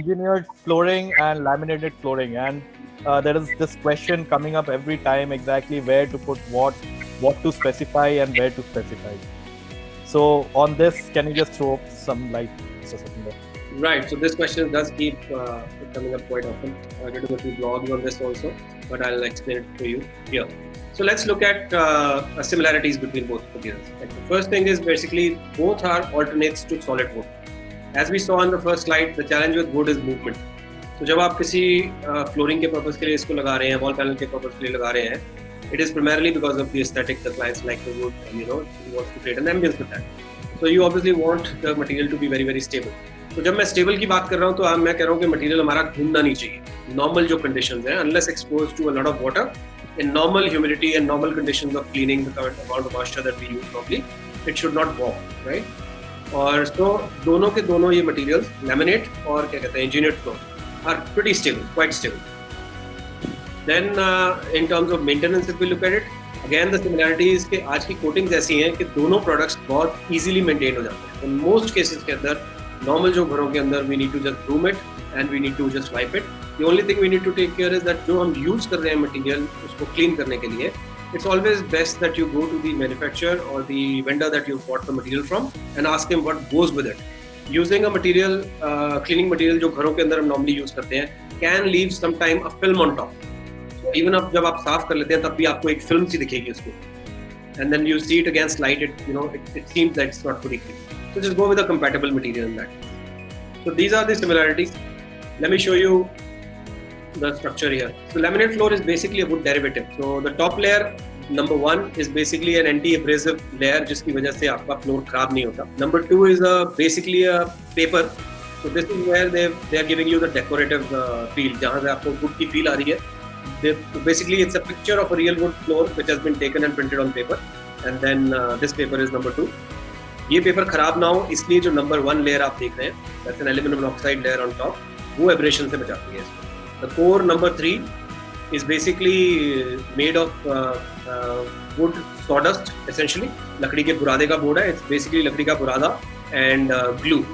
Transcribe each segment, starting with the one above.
engineered flooring and laminated flooring, and there is this question coming up every time, exactly where to put what to specify and where to specify. So on this, can you just throw some light, Mr. Satinder? Right. So this question does keep coming up quite often. I did a few blogs on this also, but I'll explain it to you here. So let's look at similarities between both materials. Like the first thing is basically both are alternates to solid wood. As we saw on the first slide, the challenge with wood is movement. So जब आप किसी flooring के purpose के लिए इसको लगा रहे हैं, वॉल पैनल के पर्पस के लिए लगा रहे हैं, it is primarily because of the aesthetic. The clients like the wood, and he wants to create an ambience with that. So you obviously want the material to be very very stable. तो जब मैं stable की बात कर रहा हूँ तो मैं कह रहा हूँ कि मटेरियल हमारा घूमना नहीं चाहिए. नॉर्मल जो कंडीशंस हैं, unless exposed to a lot of water, in normal humidity and normal conditions of cleaning, the current amount of moisture that we use probably, it should not walk, right? और so दोनों के दोनों ये materials laminate और क्या कहते हैं engineered floor are pretty stable, quite stable. Then in terms of maintenance, if we look at it, again the similarities कि आज की coatings ऐसी हैं कि दोनों products बहुत easily maintain हो जाते हैं. In most cases के अंदर normal जो घरों के अंदर we need to just broom it and we need to just wipe it. The only thing we need to take care is that जो हम use कर रहे हैं material उसको clean करने के लिए, it's always best that you go to the manufacturer or the vendor that you bought the material from and ask him what goes with it. Using a material, cleaning material जो घरों के अंदर हम normally use करते हैं, can leave sometime a film on top. So even अब जब आप साफ कर लेते हैं तब भी आपको एक film सी दिखेगी उसको. And then you see it against light, it seems that it's not fully clean. So just go with a compatible material in that. So these are the similarities. Let me show you the structure here. So laminate floor is basically a wood derivative. So the top layer, number one, is basically an anti-abrasive layer जिसकी वजह से आपका floor खराब नहीं होता. Number two is basically a paper. So this is where they are giving you the decorative feel. जहाँ से आपको wood की feel आ रही है. Basically, it's a picture of a real wood floor which has been taken and printed on paper. And then this paper is number two. ये paper खराब ना हो इसलिए जो नंबर वन लेयर आप देख रहे हैं, that's an aluminum oxide layer on top, वो एब्रेशन से बचाती है इसको. The core number 3 is basically made of wood sawdust essentially. लकड़ी के बुरादे का बोर्ड है. It's basically लकड़ी का बुरादा and glue.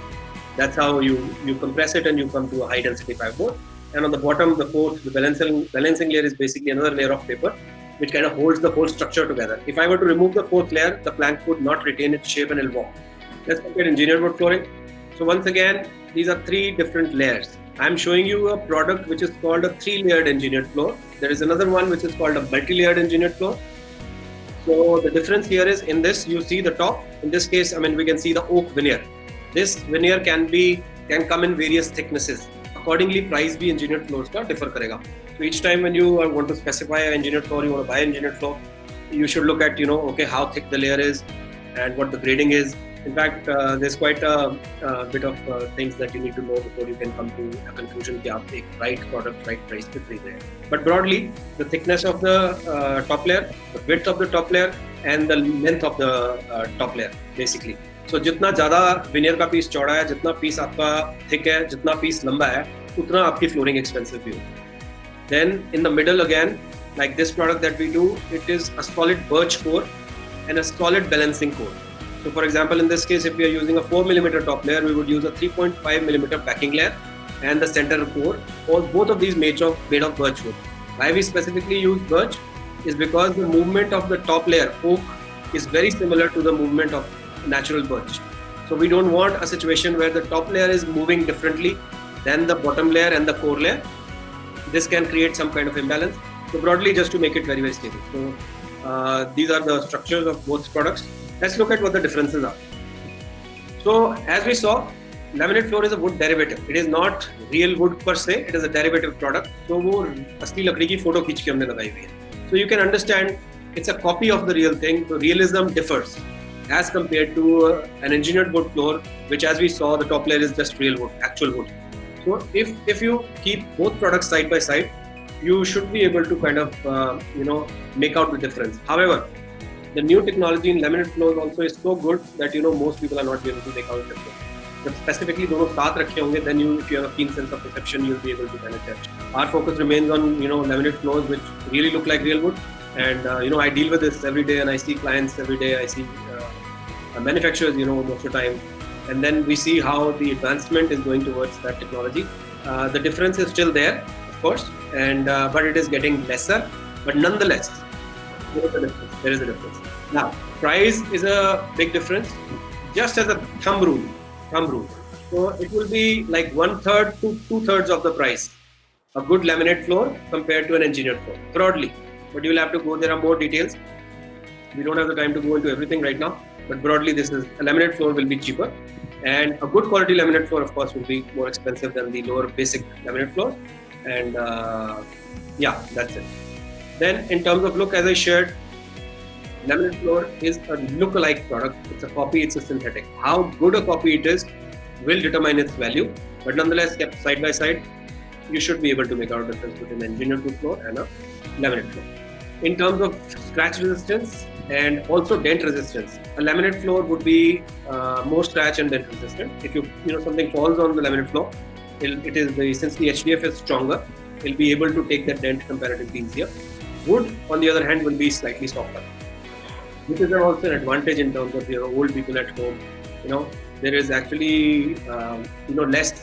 That's how you compress it and you come to a high density fiberboard. And on the bottom, the fourth, the balancing layer is basically another layer of paper which kind of holds the whole structure together. If I were to remove the fourth layer, the plank would not retain its shape and it'll walk. Let's look at engineered wood flooring. So once again, these are three different layers. I'm showing you a product which is called a 3-layered engineered floor. There is another one which is called a multi-layered engineered floor. So the difference here is in this, you see the top. In this case, we can see the oak veneer. This veneer can come in various thicknesses. Accordingly, price भी engineered floors का differ करेगा. So each time when you want to specify an engineered floor, you want to buy an engineered floor, you should look at okay, how thick the layer is and what the grading is. In fact, there's quite a bit of things that you need to know before you can come to a conclusion कि आप एक right product, right price पे खरीद रहे हैं. But broadly, the thickness of the top layer, the width of the top layer, and the length of the top layer, basically. So जितना ज़्यादा veneer का piece चौड़ा है, जितना piece आपका thick है, जितना piece लंबा है, उतना आपकी flooring expensive भी होगी. Then in the middle again, like this product that we do, it is a solid birch core and a solid balancing core. So for example, in this case, if we are using a 4mm top layer, we would use a 3.5mm backing layer and the center core. Both of these made of birch wood. Why we specifically use birch is because the movement of the top layer, oak, is very similar to the movement of natural birch. So we don't want a situation where the top layer is moving differently than the bottom layer and the core layer. This can create some kind of imbalance. So broadly, just to make it very, very stable. So these are the structures of both products. Let's look at what the differences are. So as we saw, laminate floor is a wood derivative. It is not real wood per se. It is a derivative product. So वो असली लकड़ी की photo खींच के हमने लगाई हुई है. So you can understand it's a copy of the real thing. So realism differs as compared to an engineered wood floor, which as we saw, the top layer is just real wood, actual wood. So if you keep both products side by side, you should be able to kind of make out the difference. However, the new technology in laminate floors also is so good that most people are not able to make out the difference. But specifically दोनों साथ रखे होंगे, then if you have a keen sense of perception, you'll be able to kind of judge. Our focus remains on laminate floors which really look like real wood, and I deal with this every day, and I see clients every day. I see manufacturers most of the time. And then we see how the advancement is going towards that technology. The difference is still there, of course, and but it is getting lesser. But nonetheless, there is a difference. There is a difference. Now, price is a big difference. Just as a thumb rule. So it will be like 1/3 to 2/3 of the price. A good laminate floor compared to an engineered floor, broadly. But you will have to go. There are more details. We don't have the time to go into everything right now. But broadly, this is a laminate floor will be cheaper, and a good quality laminate floor, of course, will be more expensive than the lower basic laminate floor. And yeah, that's it. Then, in terms of look, as I shared, laminate floor is a look-alike product. It's a copy. It's a synthetic. How good a copy it is will determine its value. But nonetheless, kept side by side, you should be able to make out a difference between an engineered wood floor and a laminate floor. In terms of scratch resistance and also dent resistance, a laminate floor would be more scratch and dent resistant. If you something falls on the laminate floor, since the HDF is stronger, it'll be able to take that dent comparatively easier. Wood, on the other hand, will be slightly softer. This is also an advantage in terms of your old people at home. There is actually less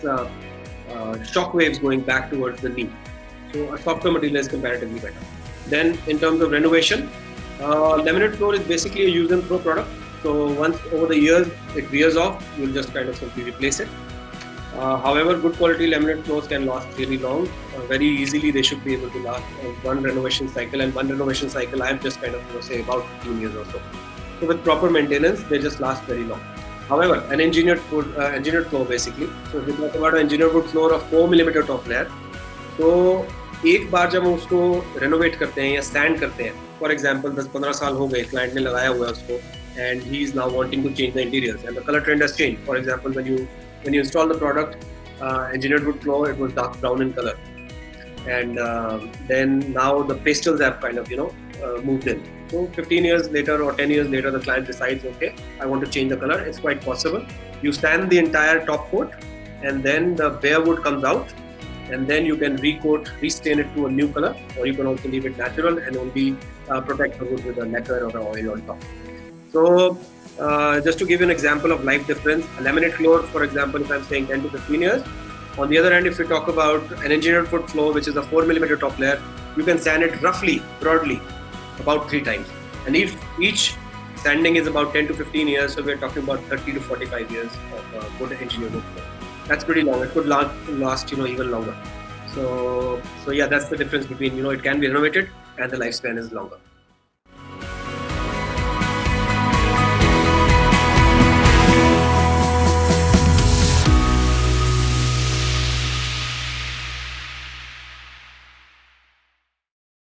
shock waves going back towards the knee. So a softer material is comparatively better. Then in terms of renovation, laminate floor is basically a use and throw product. So once over the years it wears off, you'll just kind of simply replace it. However, good quality laminate floors can last really long. Very easily, they should be able to last one renovation cycle. And one renovation cycle, I'm just kind of say about 15 years or so. So with proper maintenance, they just last very long. However, an engineered floor basically. So if we talk about an engineered wood floor of 4 mm top layer, तो एक बार जब हम उसको renovate करते हैं या stand करते हैं, for example 10-15 साल हो गए, client ने लगाया हुआ है उसको, and he is now wanting to change the interiors, and the color trend has changed. For example, when you install the product, engineered wood floor, it was dark brown in color, and then now the pastels have kind of moved in. So 15 years later or 10 years later, the client decides, okay, I want to change the color. It's quite possible. You sand the entire top coat, and then the bare wood comes out, and then you can restain it to a new color, or you can also leave it natural and only protect the wood with a lacquer or an oil on top. So just to give you an example of life difference, a laminate floor, for example, if I'm saying 10 to 15 years. On the other hand, if we talk about an engineered wood floor, which is a 4 mm top layer, you can sand it broadly, about 3 times. And if each sanding is about 10 to 15 years, so we're talking about 30 to 45 years of good engineered wood floor. That's pretty long. It could last even longer. So yeah, that's the difference between, it can be renovated and the lifespan is longer.